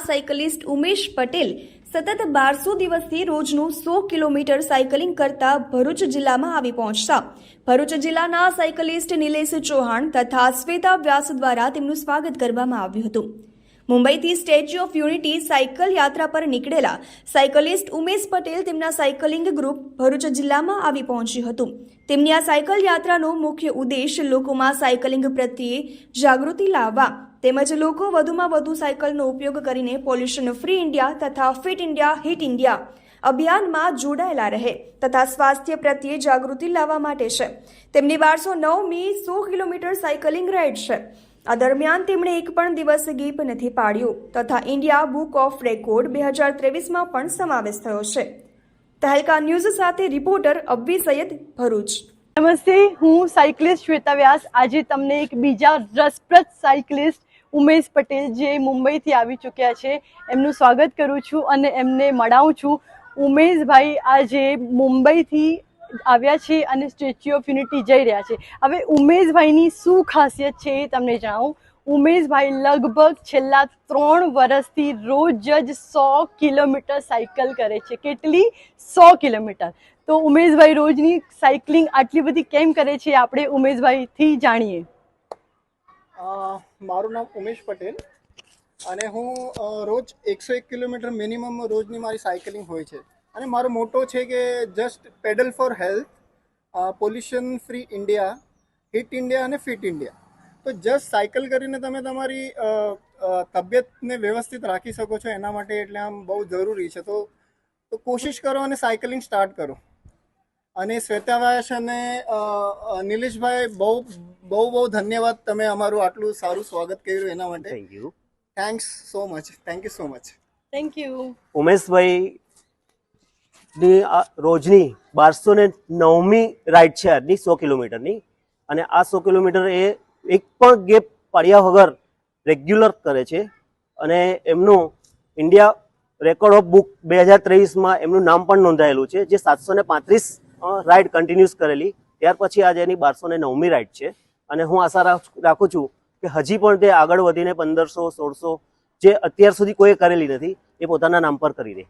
Cyclist Umesh Patel સતત 1200 દિવસથી રોજનું 100 કિલોમીટર સાયકલિંગ કરતા ભરૂચ જિલ્લામાં આવી પહોંચતા ભરૂચ જિલ્લાના સાયકલિસ્ટ નિલેશ ચૌહાણ તથા શ્વેતા વ્યાસ દ્વારા તેમનું સ્વાગત કરવામાં આવ્યું હતું। મુંબઈથી સ્ટેચ્યુ ઓફ યુનિટી સાયકલ યાત્રા પર નીકળેલા સાયકલિસ્ટ ઉમેશ પટેલ તેમના સાયકલિંગ ગ્રુપ ભરૂચ જિલ્લામાં આવી પહોંચ્યું હતું। તેમની આ સાયકલ યાત્રાનો મુખ્ય ઉદ્દેશ લોકોમાં સાયકલિંગ પ્રત્યે જાગૃતિ લાવવા તેમજ લોકો વધુમાં વધુ સાયકલનો ઉપયોગ કરીને પોલ્યુશન ફ્રી ઇન્ડિયા તથા ફિટ ઇન્ડિયા હિટ ઇન્ડિયા અભિયાનમાં જોડાયેલા રહે તથા સ્વાસ્થ્ય પ્રત્યે જાગૃતિ લાવવા માટે છે। તેમની 1209મી 100 કિલોમીટર સાયકલિંગ રાઇડ છે। આ દરમિયાન તેમણે એક પણ દિવસ ગેપ નથી પાડ્યો તથા ઇન્ડિયા બુક ઓફ રેકોર્ડ 2023માં પણ સમાવેશ થયો છે। તહેલકા ન્યૂઝ સાથે રિપોર્ટર અબ્બી સૈયદ, ભરૂચ। નમસ્તે, હું સાયકલિસ્ટ શ્વેતા વ્યાસ આજે તમને એક બીજા રસપ્રદ સાયકલિસ્ટ ઉમેશ પટેલ જે મુંબઈથી આવી ચૂક્યા છે એમનું સ્વાગત કરું છું અને એમને મળાવું છું। ઉમેશભાઈ આજે મુંબઈથી આવ્યા છે અને સ્ટેચ્યુ ઓફ યુનિટી જઈ રહ્યા છે। હવે ઉમેશભાઈની શું ખાસિયત છે એ તમને જણાવું। ઉમેશભાઈ લગભગ છેલ્લા 3 વર્ષથી રોજ જ 100 કિલોમીટર સાયકલ કરે છે। કેટલી? 100 કિલોમીટર। તો ઉમેશભાઈ રોજની સાયકલિંગ આટલી બધી કેમ કરે છે આપણે ઉમેશભાઈથી જાણીએ। મારું નામ ઉમેશ પટેલ અને હું રોજ 101 કિલોમીટર મિનિમમ રોજની મારી સાયકલિંગ હોય છે અને મારો મોટો છે કે just pedal for health, pollution free India, hit India અને ફિટ ઇન્ડિયા। તો જસ્ટ સાયકલ કરીને તમે તમારી તબિયતને વ્યવસ્થિત રાખી શકો છો એના માટે એટલે આમ બહુ જરૂરી છે। તો કોશિશ કરો અને સાયકલિંગ સ્ટાર્ટ કરો। અને શ્વેતાવ્યાસ અને નિલેશભાઈ બહુ ધન્યવાદ, તમે અમારું આટલું સારું સ્વાગત કર્યું એના માટે। Thank you, thanks so much, thank you so much. Thank you. Umeshbhai ની રોજની 1209મી રાઈડ છે આજની 100 કિલોમીટરની અને આ 100 કિલોમીટર એ એક પણ ગેપ પાડ્યા વગર રેગ્યુલર કરે છે અને એમનું ઇન્ડિયા રેકોર્ડ ઓફ બુક 2023માં એમનું નામ પણ નોંધાયેલું છે, જે 735 રાઈડ કન્ટિન્યુઅસ કરેલી, ત્યાર પછી આજે એની 1209મી રાઈડ છે અને હું આશા રાખું છું કે હજી પણ તે આગળ વધીને 1500, 1600 જે અત્યાર સુધી કોઈ કરેલી નથી એ પોતાના નામ પર કરી દે।